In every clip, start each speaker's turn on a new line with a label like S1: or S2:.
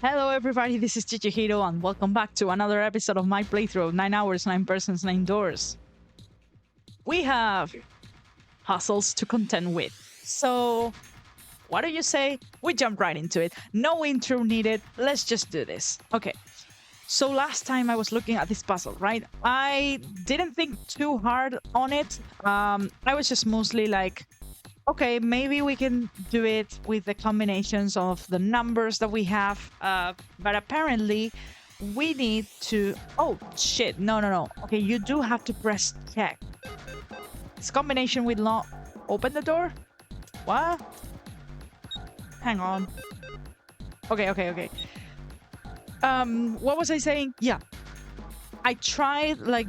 S1: Hello everybody, this is Chichihiro and welcome back to another episode of my playthrough of 9 hours, 9 persons, 9 doors. We have puzzles to contend with. So, what do you say? We jump right into it. No intro needed, let's just do this. Okay, so last time I was looking at this puzzle, right? I didn't think too hard on it. I was just mostly like, okay, maybe we can do it with the combinations of the numbers that we have. But apparently we need to... Oh, shit. No. Okay, you do have to press check. This combination will not open the door? What? Hang on. Okay. What was I saying? Yeah. I tried, like,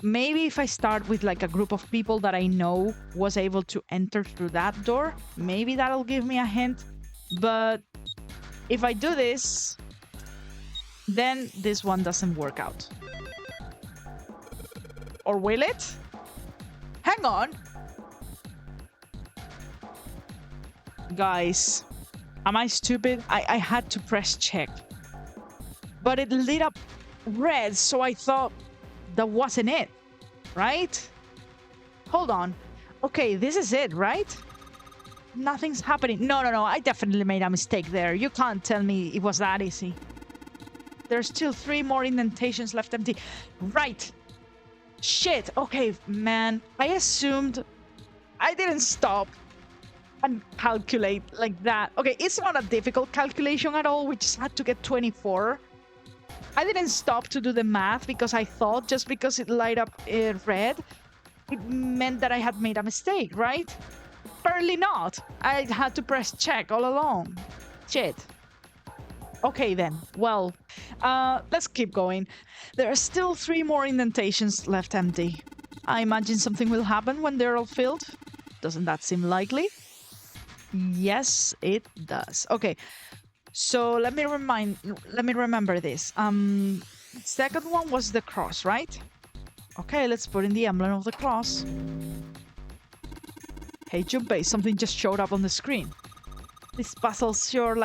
S1: maybe if I start with like a group of people that I know was able to enter through that door, maybe that'll give me a hint. But if I do this, then this one doesn't work out. Or will it? Hang on. Guys, am I stupid? I had to press check. But it lit up red, so I thought that wasn't it, right? Hold on. Okay, this is it, right? Nothing's happening. No. I definitely made a mistake there. You can't tell me it was that easy. There's still 3 more indentations left empty. Right. Shit. Okay, man. I assumed I didn't stop and calculate like that. Okay, it's not a difficult calculation at all. We just had to get 24. I didn't stop to do the math because I thought just because it light up red, it meant that I had made a mistake, right? Apparently not. I had to press check all along. Shit. Okay then. Well, let's keep going. There are still 3 more indentations left empty. I imagine something will happen when they're all filled. Doesn't that seem likely? Yes, it does. Okay. So let me remember this. Second one was the cross, right? Okay, let's put in the emblem of the cross. Hey Junpei, something just showed up on the screen. This puzzle sure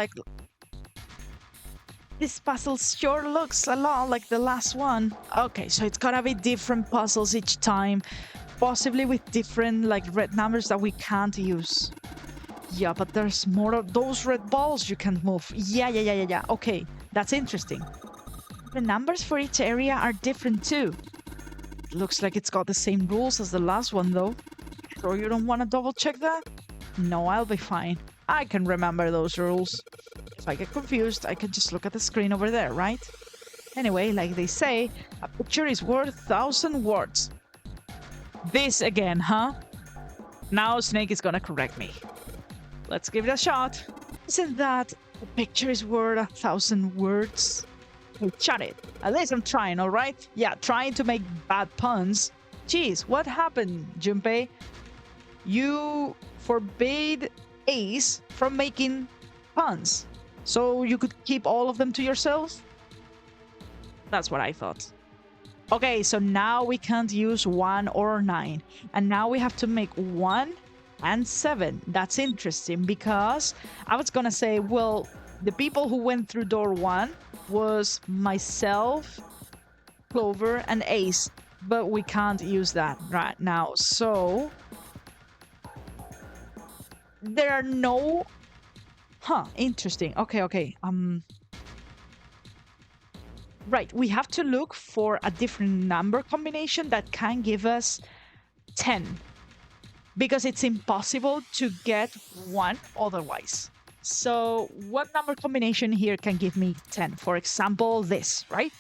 S1: looks a lot like the last one. Okay, so it's gotta be different puzzles each time, possibly with different like red numbers that we can't use. Yeah, but there's more of those red balls you can move. Yeah. Okay, that's interesting. The numbers for each area are different too. Looks like it's got the same rules as the last one though. Sure you don't want to double check that? No, I'll be fine. I can remember those rules. If I get confused, I can just look at the screen over there, right? Anyway, like they say, a picture is worth 1,000 words. This again, huh? Now Snake is gonna correct me. Let's give it a shot. Isn't that a picture is worth 1,000 words? Hey, shut it. At least I'm trying, alright? Yeah, trying to make bad puns. Jeez, what happened, Junpei? You forbade Ace from making puns, so you could keep all of them to yourself? That's what I thought. Okay, so now we can't use 1 or 9. And now we have to make 1 and 7. That's interesting because I was gonna say, well, the people who went through door 1 was myself, Clover, and Ace, but we can't use that right now. So there are no... interesting. Okay. Right, we have to look for a different number combination that can give us 10. Because it's impossible to get 1 otherwise. So what number combination here can give me 10? For example, this, right?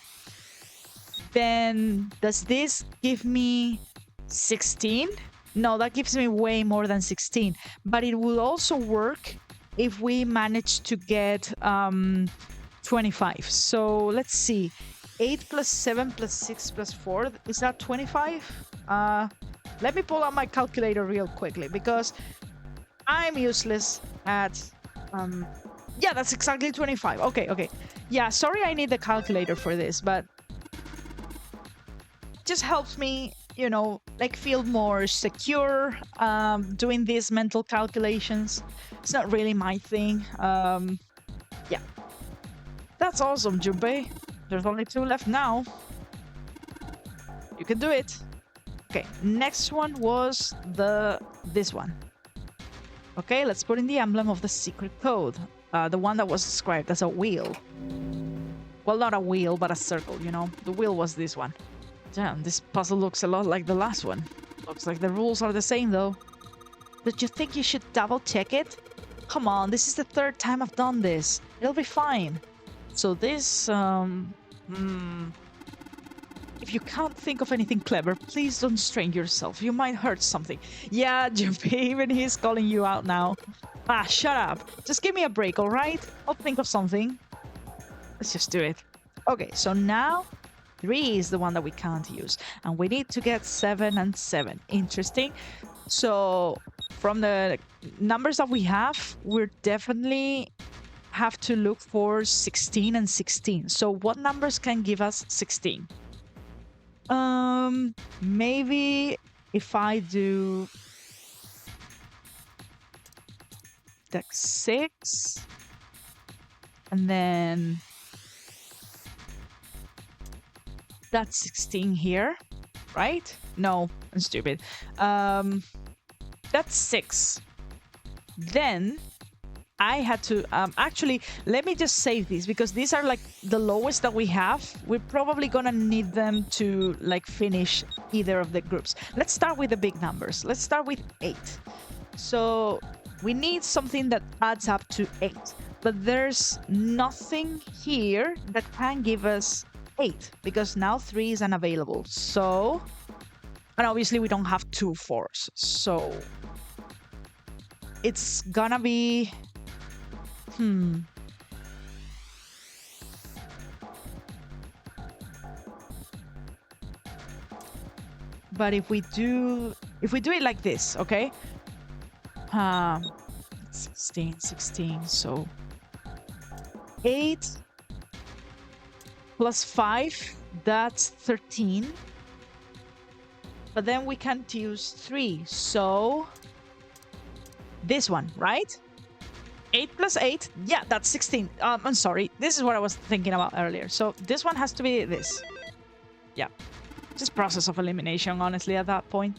S1: Then does this give me 16? No, that gives me way more than 16. But it will also work if we manage to get 25. So let's see. 8 plus 7 plus 6 plus 4. Is that 25? Let me pull out my calculator real quickly because I'm useless at... yeah, that's exactly 25. Okay. Yeah, sorry I need the calculator for this, but... it just helps me, like feel more secure doing these mental calculations. It's not really my thing. Yeah. That's awesome, Junpei. There's only 2 left now. You can do it. Okay, next one was this one. Okay, let's put in the emblem of the secret code. The one that was described as a wheel. Well, not a wheel, but a circle, you know? The wheel was this one. Damn, this puzzle looks a lot like the last one. Looks like the rules are the same, though. Don't you think you should double-check it? Come on, this is the 3rd time I've done this. It'll be fine. So this, if you can't think of anything clever, please don't strain yourself. You might hurt something. Yeah, Junpei, even he's calling you out now. Ah, shut up. Just give me a break, alright? I'll think of something. Let's just do it. Okay, so now 3 is the one that we can't use. And we need to get 7 and 7. Interesting. So from the numbers that we have, we're definitely have to look for 16 and 16. So what numbers can give us 16? Maybe if I do deck 6 and then that's 16 here, right? No, I'm stupid. That's 6. Then I had to actually let me just save these because these are like the lowest that we have. We're probably gonna need them to like finish either of the groups. Let's start with the big numbers. Let's start with 8. So we need something that adds up to 8, but there's nothing here that can give us 8 because now 3 is unavailable. So, and obviously we don't have 2 4s, so it's gonna be but if we do it like this, okay? 16, so 8 plus 5, that's 13. But then we can't use 3, so this one, right? 8 plus 8, yeah, that's 16. I'm sorry, this is what I was thinking about earlier. So this one has to be this. Yeah, just process of elimination, honestly, at that point.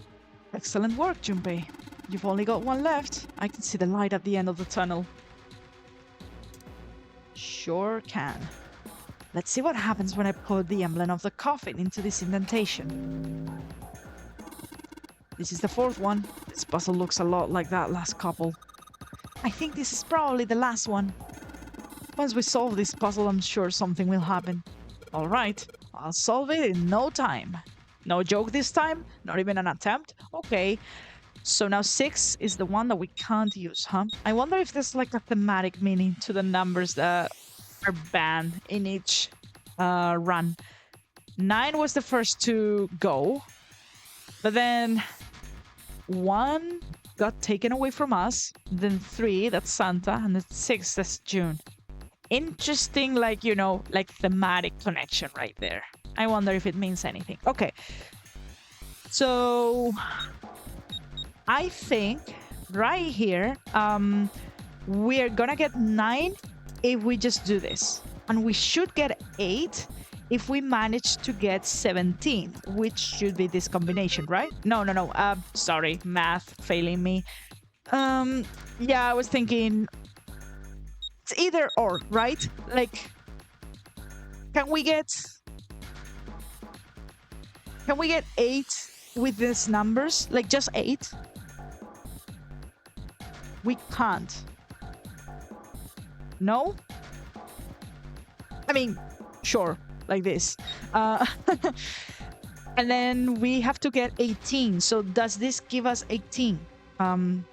S1: Excellent work, Junpei. You've only got 1 left. I can see the light at the end of the tunnel. Sure can. Let's see what happens when I put the emblem of the coffin into this indentation. This is the 4th one. This puzzle looks a lot like that last couple. I think this is probably the last one. Once we solve this puzzle, I'm sure something will happen. Alright, I'll solve it in no time. No joke this time? Not even an attempt? Okay. So now 6 is the one that we can't use, huh? I wonder if there's like a thematic meaning to the numbers that are banned in each run. 9 was the first to go. But then 1 got taken away from us. Then 3, that's Santa. And then 6, that's June. Interesting, like, you know, like thematic connection right there. I wonder if it means anything. Okay. So I think right here, we're gonna get 9 if we just do this. And we should get 8 if we manage to get 17, which should be this combination, right? No. Sorry, math failing me. Yeah, I was thinking it's either or, right? Like, can we get 8 with these numbers? Like, just 8? We can't. No? I mean, sure, like this. And then we have to get 18. So does this give us 18? 9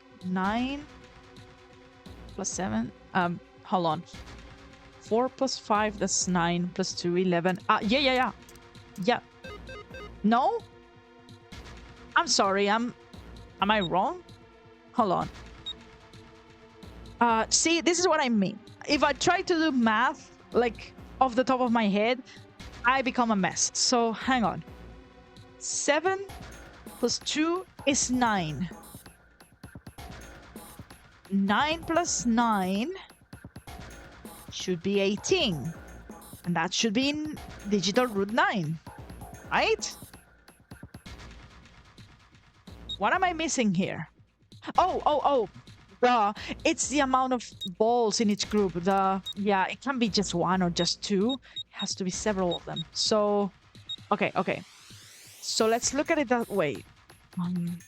S1: plus 7. Hold on. 4 plus 5, that's 9 plus 2, 11. Yeah. No? I'm sorry, am I wrong? Hold on. See, this is what I mean. If I try to do math, like, off the top of my head, I become a mess. So, hang on. 7 plus 2 is 9. 9 plus 9 should be 18. And that should be in digital root 9, right? What am I missing here? Oh. It's the amount of balls in each group. Yeah, it can be just one or just two. It has to be several of them. So, okay. So let's look at it that way. Um,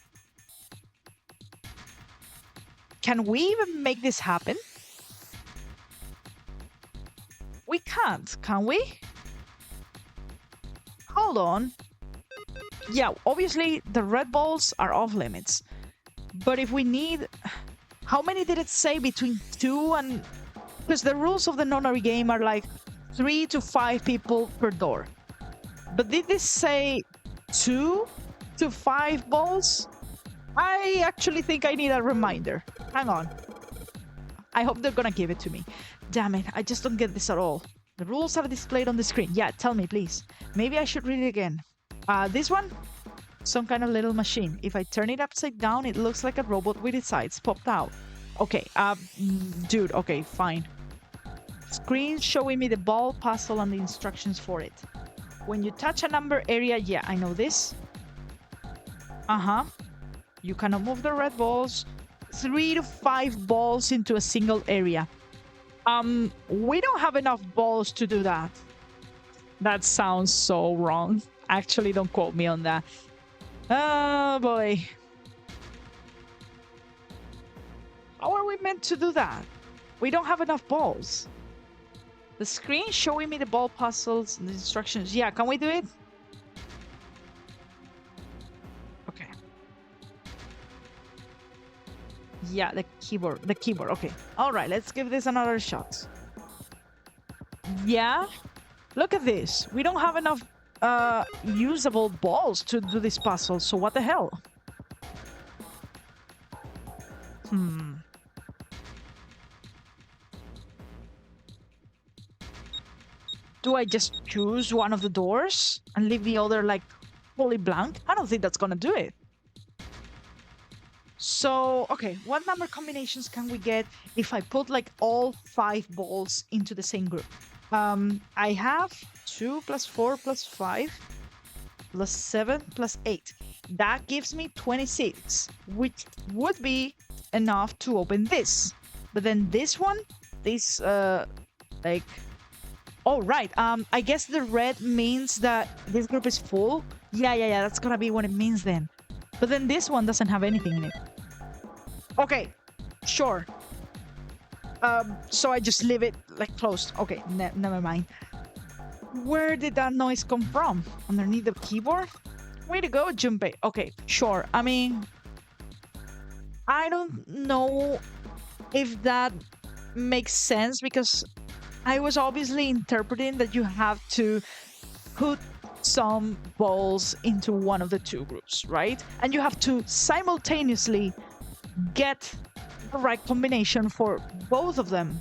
S1: can we even make this happen? We can't, can we? Hold on. Yeah, obviously the red balls are off limits. But if we need... How many did it say between 2 and... Because the rules of the Nonary game are like 3 to 5 people per door. But did this say 2 to 5 balls? I actually think I need a reminder. Hang on. I hope they're gonna give it to me. Damn it, I just don't get this at all. The rules are displayed on the screen. Yeah, tell me, please. Maybe I should read it again. This one? Some kind of little machine. If I turn it upside down, it looks like a robot with its eyes popped out. Okay, dude, okay, fine. Screen showing me the ball puzzle and the instructions for it. When you touch a number area, yeah, I know this. You cannot move the red balls. 3 to 5 balls into a single area. We don't have enough balls to do that. That sounds so wrong. Actually, don't quote me on that. Oh boy. How are we meant to do that? We don't have enough balls. The screen showing me the ball puzzles and the instructions. Yeah, can we do it? Okay. Yeah, the keyboard. Okay. All right, let's give this another shot. Yeah. Look at this. We don't have enough usable balls to do this puzzle, so what the hell? Do I just choose one of the doors and leave the other like fully blank? I don't think that's gonna do it. So, okay, what number combinations can we get if I put like all 5 balls into the same group? I have 2 plus 4 plus 5 plus 7 plus 8. That gives me 26, which would be enough to open this. But then this one, this, like... Oh, right. I guess the red means that this group is full. Yeah, that's gonna be what it means then. But then this one doesn't have anything in it. Okay, sure. So I just leave it like closed. Okay, never mind. Where did that noise come from? Underneath the keyboard? Way to go, Junpei. Okay, sure. I mean, I don't know if that makes sense because I was obviously interpreting that you have to put some balls into one of the 2 groups, right? And you have to simultaneously get the right combination for both of them.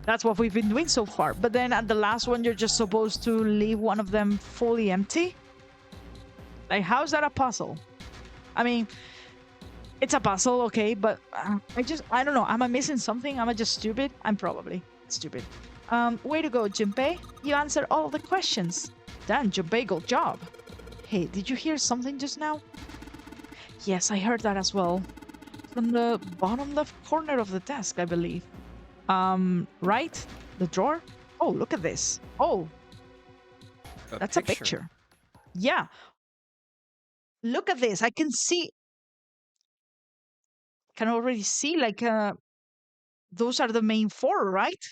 S1: That's what we've been doing so far. But then at the last one, you're just supposed to leave one of them fully empty? Like, how's that a puzzle? I mean, it's a puzzle, okay, but I don't know. Am I missing something? Am I just stupid? I'm probably stupid. Way to go, Junpei. You answered all the questions. Damn, Junpei, good job. Hey, did you hear something just now? Yes, I heard that as well. From the bottom left corner of the desk, I believe. Right? The drawer? Oh, look at this. Oh. That's a picture. Yeah. Look at this. I can already see, like, those are the main 4, right?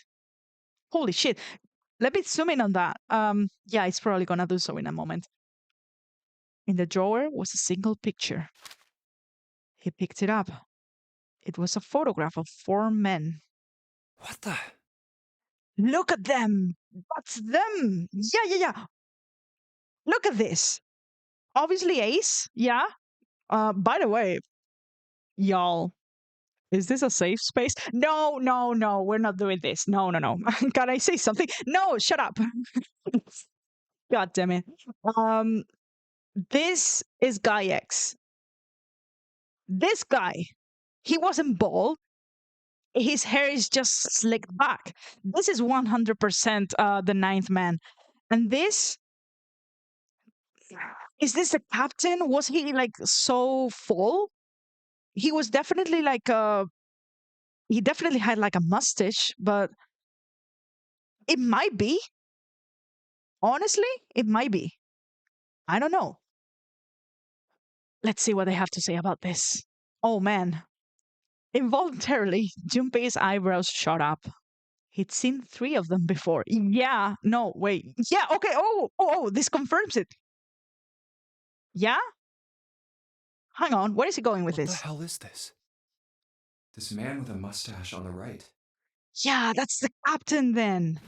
S1: Holy shit. Let me zoom in on that. Yeah, it's probably gonna do so in a moment. In the drawer was a single picture. He picked it up. It was a photograph of 4 men.
S2: What the?
S1: Look at them! That's them! Yeah. Look at this. Obviously Ace, yeah. By the way, y'all, is this a safe space? No, we're not doing this. No. Can I say something? No, shut up. God damn it. This is Guy X. This guy, he wasn't bald. his hair is just slicked back. This is 100% the ninth man. And this, is this the captain? Was he like so full? He was definitely like he definitely had like a mustache, but it might be. Honestly, it might be. I don't know. Let's see what they have to say about this. Oh man. Involuntarily, Junpei's eyebrows shot up. He'd seen three of them before. Yeah, no, wait. Yeah, okay. This confirms it. Yeah? Hang on, where is he going with
S2: What the
S1: this?
S2: hell is this? This man with a mustache on the right.
S1: Yeah, that's the captain then.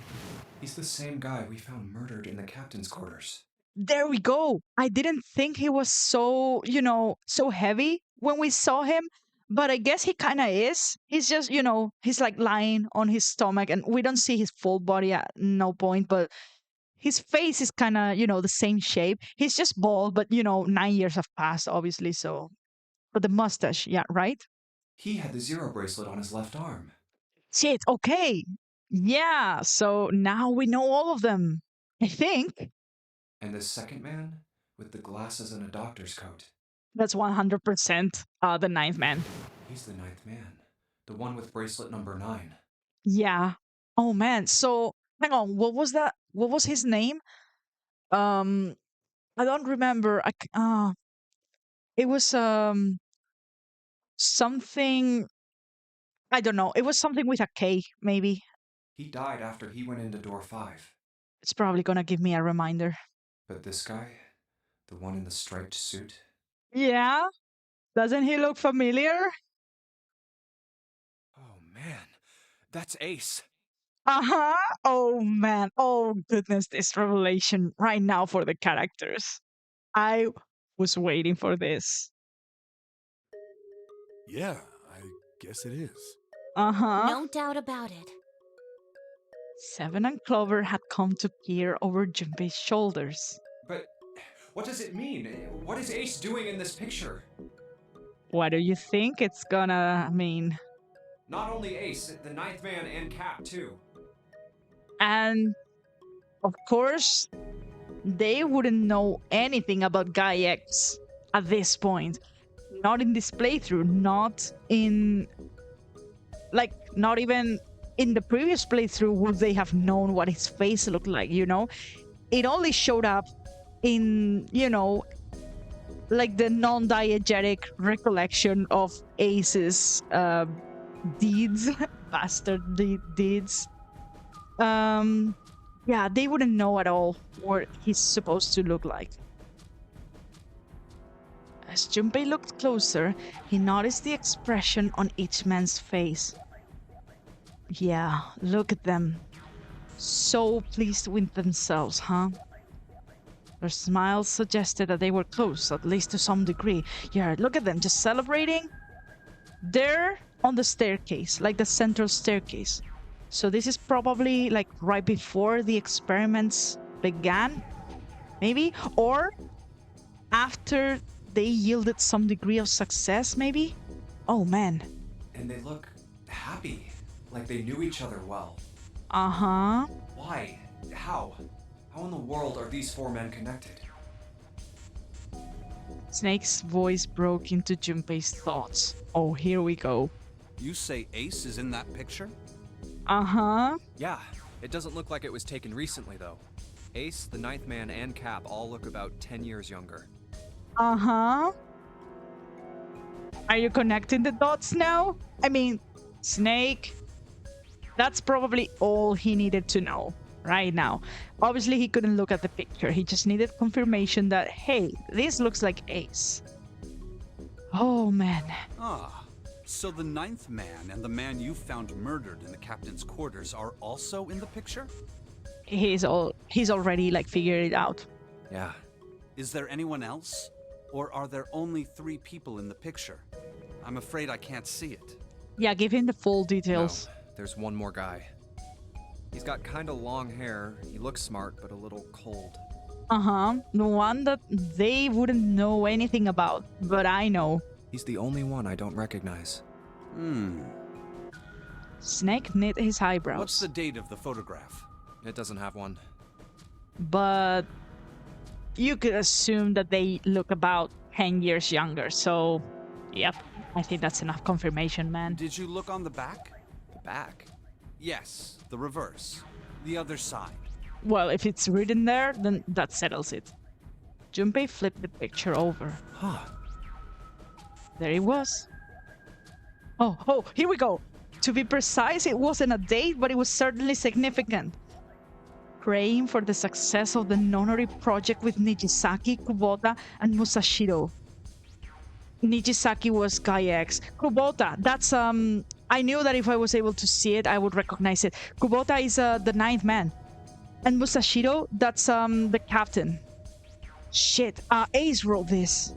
S2: He's the same guy we found murdered in the captain's quarters.
S1: There we go. I didn't think he was so, so heavy when we saw him, but I guess he kind of is. He's just, he's like lying on his stomach and we don't see his full body at no point, but his face is kind of, the same shape. He's just bald, but, 9 years have passed, obviously, so. But the mustache, yeah, right?
S2: He had the zero bracelet on his left arm.
S1: Shit, okay. Yeah, so now we know all of them. I think
S2: And the second man with the glasses and a doctor's coat.
S1: that's 100% the ninth man.
S2: He's the ninth man. The one with bracelet number 9.
S1: Yeah. Oh man. So hang on. What was that? What was his name? Um, I don't remember. It was something. I don't know. It was something with a K. Maybe
S2: He died after he went into door 5.
S1: it's probably gonna give me a reminder.
S2: But this guy, the one in the striped suit,
S1: Yeah. Doesn't he look familiar?
S2: oh man, that's Ace.
S1: Uh-huh. Oh man. Oh goodness, this revelation right now for the characters. I was waiting for this.
S3: Yeah, I guess it is.
S1: Uh-huh.
S4: No doubt about it.
S1: Seven and Clover had come to peer over Junpei's shoulders.
S2: But what does it mean? What is Ace doing in this picture?
S1: What do you think it's gonna mean?
S2: Not only Ace, the ninth man and Cap too.
S1: And of course, they wouldn't know anything about Guy X at this point. Not in this playthrough, not even in the previous playthrough would they have known what his face looked like, It only showed up in, like the non-diegetic recollection of Ace's deeds, bastard deeds. Yeah, they wouldn't know at all what he's supposed to look like. As Junpei looked closer, he noticed the expression on each man's face. Yeah, look at them. So pleased with themselves, huh? Their smiles suggested that they were close, at least to some degree. Yeah, look at them, just celebrating. They're on the staircase, like the central staircase. So this is probably like right before the experiments began, maybe? Or after they yielded some degree of success, maybe? Oh man.
S2: And they look happy, like they knew each other well.
S1: Uh-huh.
S2: Why? How? How in the world are these 4 men connected?
S1: Snake's voice broke into Junpei's thoughts. Oh, here we go.
S3: You say Ace is in that picture?
S1: Uh-huh.
S5: Yeah, it doesn't look like it was taken recently, though. Ace, the ninth man, and Cap all look about 10 years younger.
S1: Uh-huh. Are you connecting the dots now? I mean, Snake, that's probably all he needed to know right now. Obviously, he couldn't look at the picture. He just needed confirmation that, hey, this looks like Ace. Oh, man.
S3: Ah, so the ninth man and the man you found murdered in the captain's quarters are also in the picture?
S1: He's already, like, figured it out.
S5: Yeah.
S3: Is there anyone else? Or are there only 3 people in the picture? I'm afraid I can't see it.
S1: Yeah, give him the full details.
S5: No, there's one more guy. He's got kinda long hair, he looks smart, but a little cold.
S1: Uh-huh. The one that they wouldn't know anything about, but I know.
S5: He's the only one I don't recognize.
S1: Snake knit his eyebrows.
S3: What's the date of the photograph?
S5: It doesn't have one.
S1: But you could assume that they look about 10 years younger, so yep, I think that's enough confirmation, man.
S3: Did you look on the back?
S5: The back?
S3: Yes, the reverse. The other side.
S1: Well, if it's written there, then that settles it. Junpei flipped the picture over.
S5: Huh.
S1: There it was. Oh, here we go. To be precise, it wasn't a date, but it was certainly significant. Praying for the success of the Nonary project with Nijisaki, Kubota, and Musashiro. Nijisaki was Guy X. Kubota, that's, I knew that if I was able to see it, I would recognize it. Kubota is the ninth man. And Musashiro, that's the captain. Shit, Ace wrote this.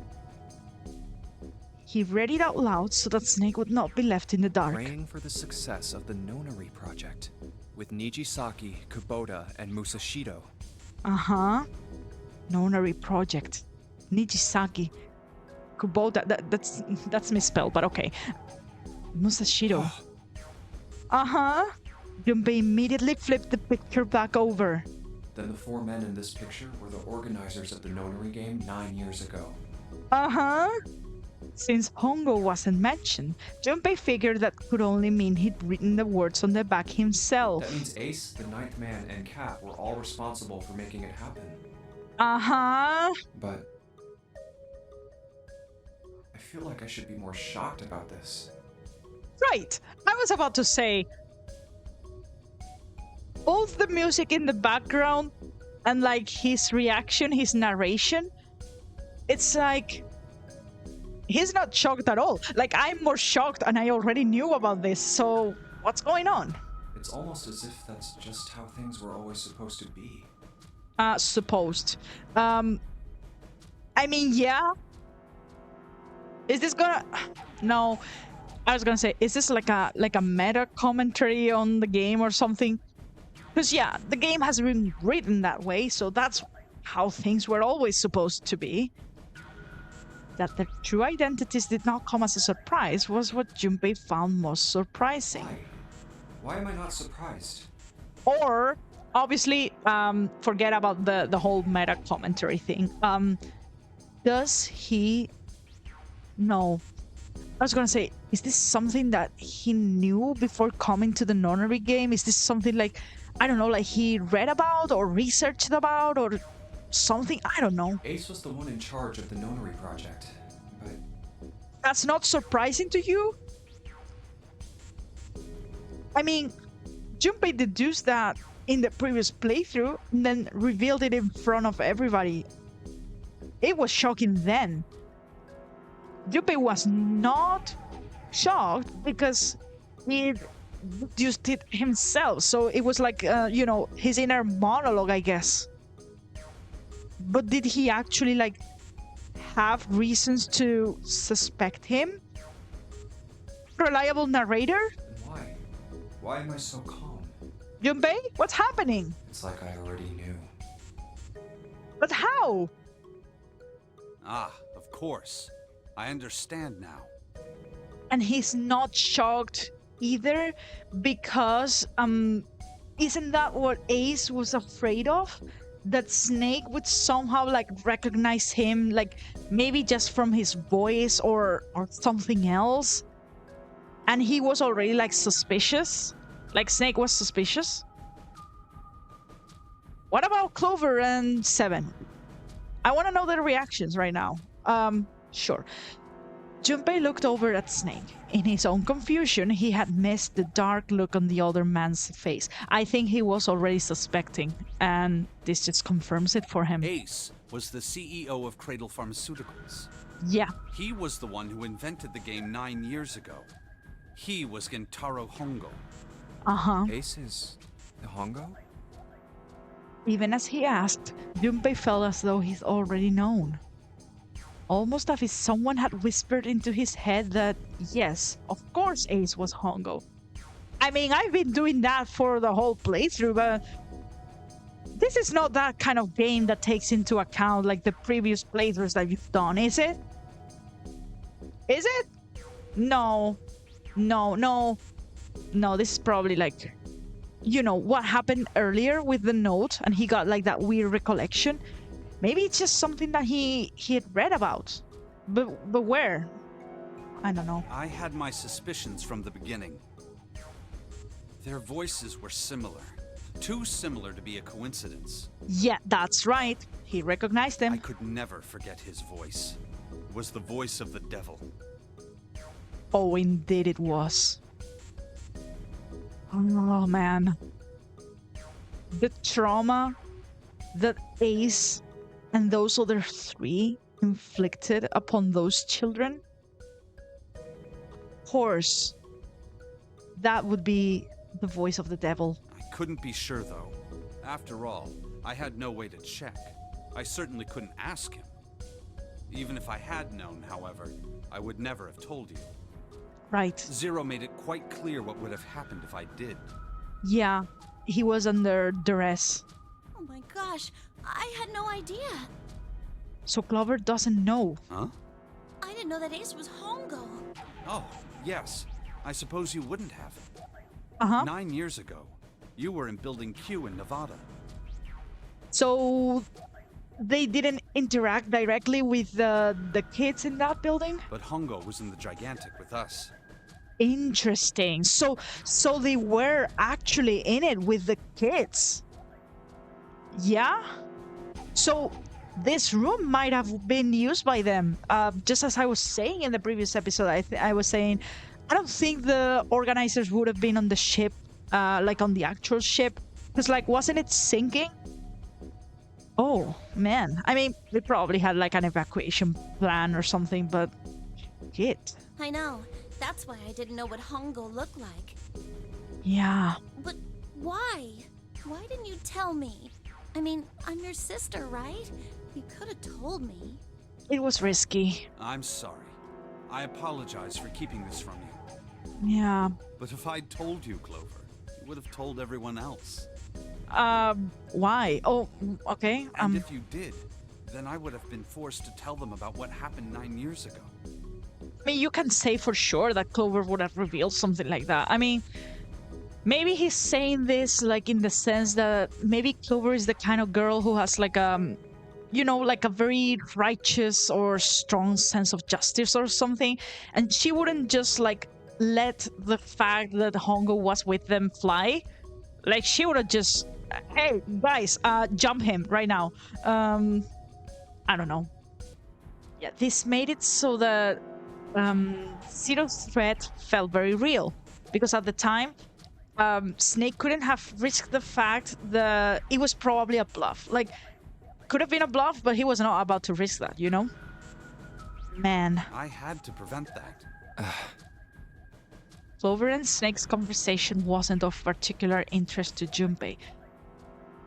S1: He read it out loud so that Snake would not be left in the dark.
S5: Praying for the success of the Nonary project with Nijisaki, Kubota, and Musashiro.
S1: Uh-huh. Nonary project. Nijisaki. Kubota. That's misspelled, but okay. Musashiro. Uh-huh. Junpei immediately flipped the picture back over.
S4: Then the 4 men in this picture were the organizers of the Nonary game 9 years ago.
S1: Uh-huh. Since Hongo wasn't mentioned, Junpei figured that could only mean he'd written the words on the back himself.
S4: That means Ace, the 9th man, and Cap were all responsible for making it happen.
S1: Uh-huh.
S4: But I feel like I should be more shocked about this.
S1: Right. I was about to say, both the music in the background and like his reaction, his narration, it's like he's not shocked at all. Like, I'm more shocked and I already knew about this, so what's going on?
S4: It's almost as if that's just how things were always supposed to be.
S1: Supposed. I mean, yeah. Is this gonna... No. I was gonna say, is this like a meta commentary on the game or something? Because, yeah, the game has been written that way, so that's how things were always supposed to be. That their true identities did not come as a surprise was what Junpei found most surprising.
S4: Why am I not surprised?
S1: Or, obviously, forget about the whole meta commentary thing. Does he... No. I was gonna say, is this something that he knew before coming to the Nonary game? Is this something like, I don't know, like he read about or researched about or something? I don't know.
S4: Ace was the one in charge of the Nonary project, but...
S1: That's not surprising to you? I mean, Junpei deduced that in the previous playthrough and then revealed it in front of everybody. It was shocking then. Junpei was not shocked because he deduced it himself, so it was like, you know, his inner monologue, I guess. But did he actually, like, have reasons to suspect him? Reliable narrator?
S4: Why? Why am I so calm?
S1: Junpei, what's happening?
S4: It's like I already knew.
S1: But how?
S3: Ah, of course. I understand now.
S1: And he's not shocked either because, isn't that what Ace was afraid of? That Snake would somehow, like, recognize him, like, maybe just from his voice or something else? And he was already, like, suspicious? Like, Snake was suspicious? What about Clover and Seven? I want to know their reactions right now. Sure. Junpei looked over at Snake. In his own confusion, he had missed the dark look on the other man's face. I think he was already suspecting, and this just confirms it for him.
S3: Ace was the CEO of Cradle Pharmaceuticals.
S1: Yeah.
S3: He was the one who invented the game 9 years ago. He was Gentaro Hongo.
S1: Uh-huh.
S5: Ace is the Hongo?
S1: Even as he asked, Junpei felt as though he's already known. Almost as if someone had whispered into his head that, yes, of course Ace was Hongo. I mean, I've been doing that for the whole playthrough, but this is not that kind of game that takes into account, like, the previous playthroughs that you've done, is it? Is it? No. No, no. no, this is probably like, what happened earlier with the note, and he got like that weird recollection. Maybe it's just something that he had read about, but where? I don't know.
S3: I had my suspicions from the beginning. Their voices were similar. Too similar to be a coincidence.
S1: Yeah, that's right. He recognized
S3: I
S1: them.
S3: could never forget his voice. It was the voice of the devil.
S1: Oh, indeed it was. Oh man, the trauma that Ace and those other three inflicted upon those children. Of course, that would be the voice of the devil.
S3: I couldn't be sure, though. After all, I had no way to check. I certainly couldn't ask him. Even if I had known, however, I would never have told you.
S1: Right.
S3: Zero made it quite clear what would have happened if I did.
S1: Yeah, he was under duress.
S6: Oh my gosh, I had no idea.
S1: So Clover doesn't know.
S3: Huh?
S6: I didn't know that Ace was Hongo.
S3: Oh, yes. I suppose you wouldn't have.
S1: Uh-huh.
S3: 9 years ago, you were in Building Q in Nevada.
S1: So they didn't interact directly with the kids in that building?
S3: But Hongo was in the Gigantic with us.
S1: Interesting. So they were actually in it with the kids. Yeah? So this room might have been used by them. Just as I was saying in the previous episode, I was saying, I don't think the organizers would have been on the ship, like on the actual ship. Because, like, wasn't it sinking? Oh, man. I mean, they probably had, like, an evacuation plan or something, but... Shit.
S6: I know. That's why I didn't know what Hongo looked like.
S1: Yeah.
S6: But why? Why didn't you tell me? I mean, I'm your sister, right? You could have told me.
S1: It was risky.
S3: I'm sorry. I apologize for keeping this from you.
S1: Yeah.
S3: But if I'd told you, Clover, you would have told everyone else.
S1: Why? Oh, okay.
S3: And if you did, then I would have been forced to tell them about what happened 9 years ago.
S1: I mean, you can say for sure that Clover would have revealed something like that. I mean, maybe he's saying this like in the sense that maybe Clover is the kind of girl who has like like a very righteous or strong sense of justice or something, and she wouldn't just like let the fact that Hongo was with them fly. Like she would have just, hey guys, jump him right now. I don't know. Yeah, this made it so that Zero's threat felt very real, because at the time Snake couldn't have risked the fact that it was probably a bluff. Like, could have been a bluff, but he was not about to risk that, you know? Man.
S3: I had to prevent that.
S1: Clover and Snake's conversation wasn't of particular interest to Junpei.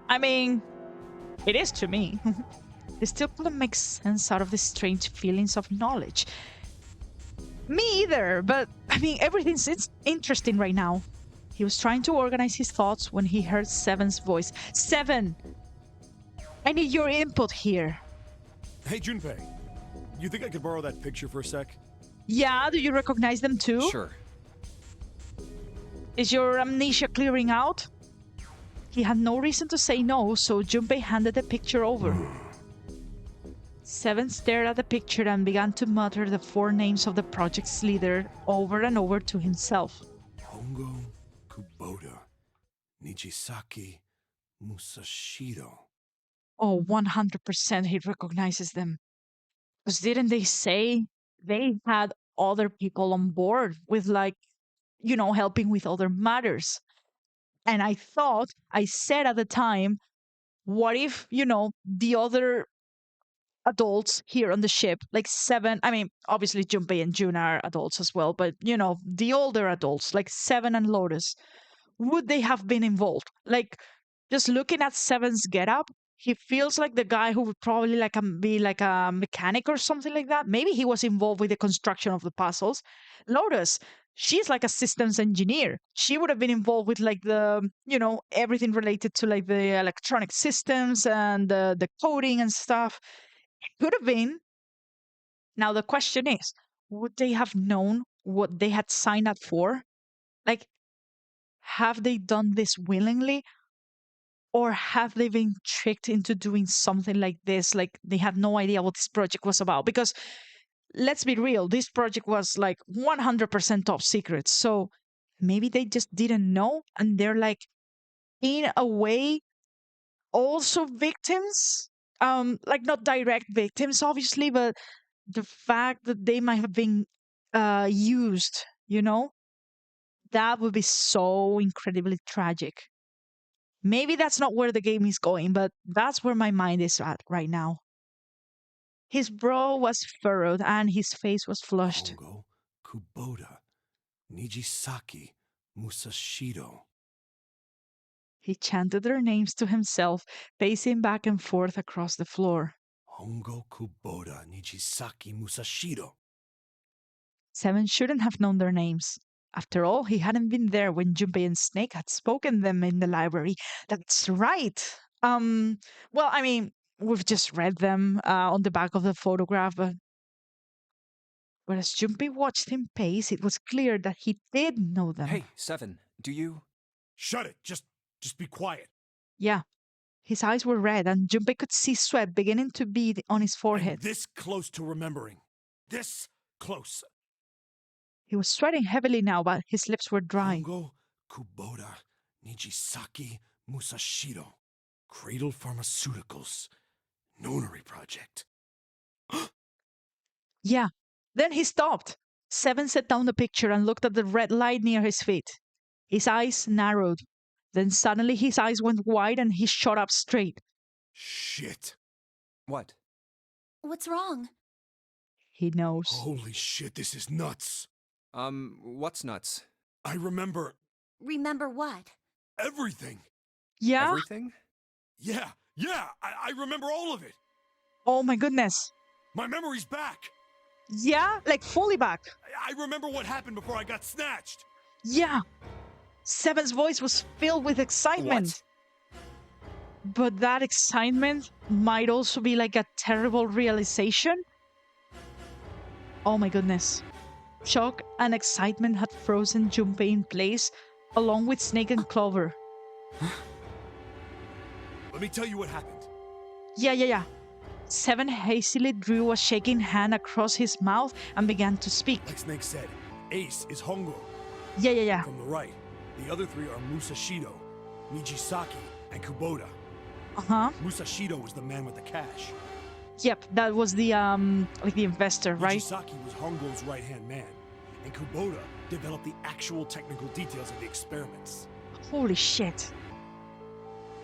S1: I mean, it is to me. They still couldn't make sense out of the strange feelings of knowledge. Me either, but I mean, everything's interesting right now. He was trying to organize his thoughts when he heard Seven's voice. Seven! I need your input here.
S7: Hey, Junpei. You think I could borrow that picture for a sec?
S1: Yeah, do you recognize them too?
S5: Sure.
S1: Is your amnesia clearing out? He had no reason to say no, so Junpei handed the picture over. Seven stared at the picture and began to mutter the 4 names of the project's leader over and over to himself.
S7: Hongo, Kubota, Nijisaki, Musashiro.
S1: Oh, 100% he recognizes them. Because didn't they say they had other people on board with, like, helping with other matters? And I said at the time, what if, the other adults here on the ship, like Seven, I mean, obviously Junpei and June are adults as well, but, the older adults, like Seven and Lotus, would they have been involved? Like, just looking at Seven's getup, he feels like the guy who would probably be like a mechanic or something like that. Maybe he was involved with the construction of the puzzles. Lotus, she's like a systems engineer. She would have been involved with like the, everything related to like the electronic systems and the coding and stuff. It could have been. Now the question is, would they have known what they had signed up for? Like, have they done this willingly, or have they been tricked into doing something like this? Like they had no idea what this project was about. Because let's be real, this project was like 100% top secret. So maybe they just didn't know, and they're like, in a way, also victims. Like not direct victims, obviously, but the fact that they might have been used, that would be so incredibly tragic. Maybe that's not where the game is going, but that's where my mind is at right now. His brow was furrowed and his face was flushed.
S7: Hongo, Kubota, Nijisaki, Musashido.
S1: He chanted their names to himself, pacing back and forth across the floor.
S7: Hongo, Kubota, Nijisaki, Musashido.
S1: Seven shouldn't have known their names. After all, he hadn't been there when Junpei and Snake had spoken them in the library. That's right. Well, I mean, we've just read them on the back of the photograph, but as Junpei watched him pace, it was clear that he did know them.
S5: Hey, Seven, do you...
S7: Shut it. Just be quiet.
S1: Yeah. His eyes were red, and Junpei could see sweat beginning to bead on his forehead.
S7: I'm this close to remembering. This close.
S1: He was sweating heavily now, but his lips were dry.
S7: Hongo, Kubota, Nijisaki, Musashido. Cradle Pharmaceuticals. Nonary Project.
S1: Yeah. Then he stopped. Seven set down the picture and looked at the red light near his feet. His eyes narrowed. Then suddenly his eyes went wide and he shot up straight.
S7: Shit.
S5: What?
S6: What's wrong?
S1: He knows.
S7: Holy shit, this is nuts.
S5: What's nuts?
S7: I remember
S6: Remember what?
S7: everything.
S1: Yeah?
S5: Everything?
S7: Yeah, I remember all of it.
S1: Oh my goodness.
S7: My memory's back.
S1: Yeah? Like fully back.
S7: I remember what happened before I got snatched.
S1: Yeah. Seven's voice was filled with excitement. But that excitement might also be like a terrible realization. Oh my goodness. Shock and excitement had frozen Junpei in place, along with Snake and Clover.
S7: Let me tell you what happened.
S1: Yeah. Seven hastily drew a shaking hand across his mouth and began to speak.
S7: Like Snake said, Ace is Hongo.
S1: Yeah.
S7: From the right, the other three are Musashido, Nijisaki, and Kubota.
S1: Uh-huh.
S7: Musashido was the man with the cash.
S1: Yep, that was the like the investor, right?
S7: Nijisaki was Hongo's right-hand man, and Kubota developed the actual technical details of the experiments.
S1: Holy shit.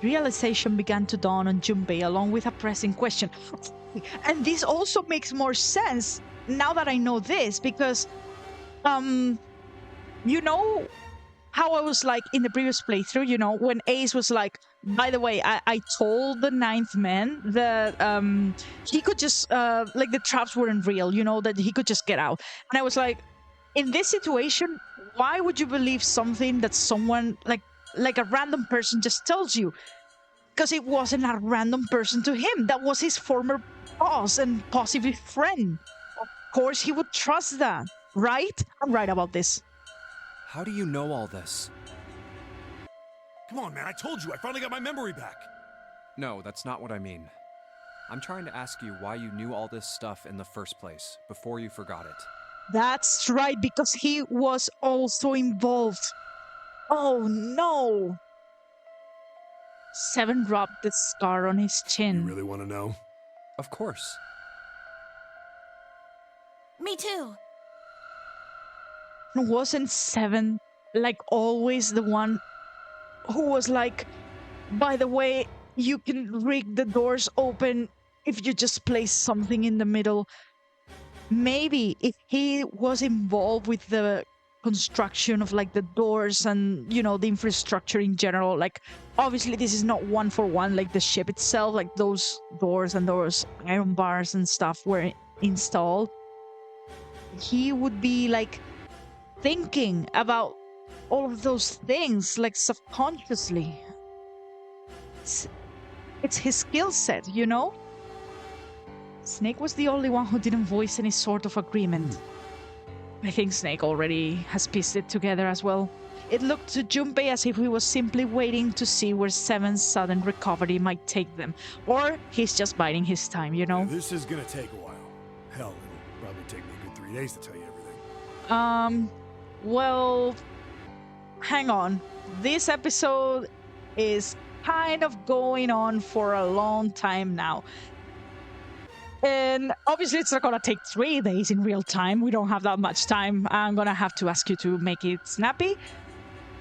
S1: Realization began to dawn on Junpei along with a pressing question. And this also makes more sense now that I know this, because you know how I was like in the previous playthrough, when Ace was like, by the way, I told the ninth man that he could just like the traps weren't real, that he could just get out. And I was like, in this situation, why would you believe something that someone like a random person just tells you? Because it wasn't a random person to him. That was his former boss and possibly friend. Of course he would trust that, right? I'm right about this.
S5: How do you know all this?
S7: Come on, man, I told you, I finally got my memory back.
S5: No, that's not what I mean. I'm trying to ask you why you knew all this stuff in the first place, before you forgot it.
S1: That's right, because he was also involved. Oh no! Seven rubbed the scar on his
S7: You
S1: chin.
S7: really want to know?
S5: Of course.
S6: Me too.
S1: Wasn't Seven, like always, the one who was like, by the way, you can rig the doors open if you just place something in the middle? Maybe if he was involved with the construction of like the doors and the infrastructure in general, like obviously this is not one for one like the ship itself, like those doors and those iron bars and stuff were installed, he would be like thinking about all of those things like subconsciously. It's his skill set, Snake was the only one who didn't voice any sort of agreement. I think Snake already has pieced it together as well. it looked to Junpei as if he was simply waiting to see where Seven's sudden recovery might take them. Or he's just biding his time, you know?
S7: This is gonna take a while. Hell, it'll probably take me a good 3 days to tell you everything.
S1: Well, hang on. This episode is kind of going on for a long time now. And obviously it's not gonna take 3 days in real time. We don't have that much time. I'm gonna have to ask you to make it snappy.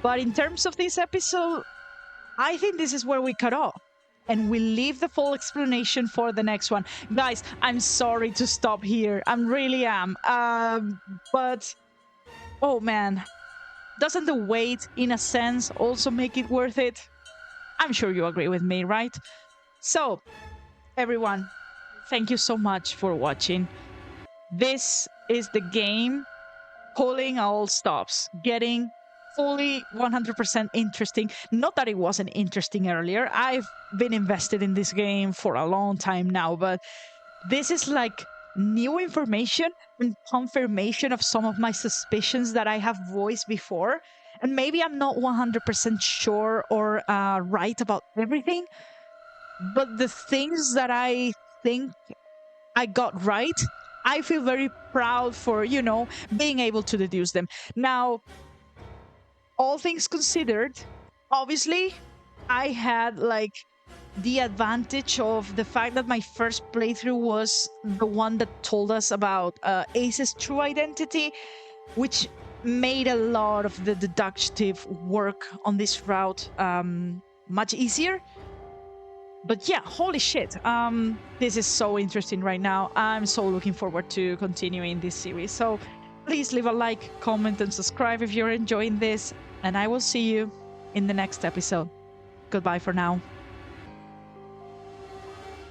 S1: But in terms of this episode, I think this is where we cut off. And we leave the full explanation for the next one. Guys, I'm sorry to stop here. I really am. But, oh man. Doesn't the wait, in a sense, also make it worth it? I'm sure you agree with me, right? So, everyone, thank you so much for watching. This is the game pulling all stops, getting fully 100% interesting. Not that it wasn't interesting earlier. I've been invested in this game for a long time now, but this is like new information and confirmation of some of my suspicions that I have voiced before. And maybe I'm not 100% sure or right about everything, but the things that I think I got right, I feel very proud for, you know, being able to deduce them. Now, all things considered, obviously, I had like the advantage of the fact that my first playthrough was the one that told us about Ace's true identity, which made a lot of the deductive work on this route much easier. But yeah, holy shit, this is so interesting right now. I'm so looking forward to continuing this series. So please leave a like, comment, and subscribe if you're enjoying this. And I will see you in the next episode. Goodbye for now.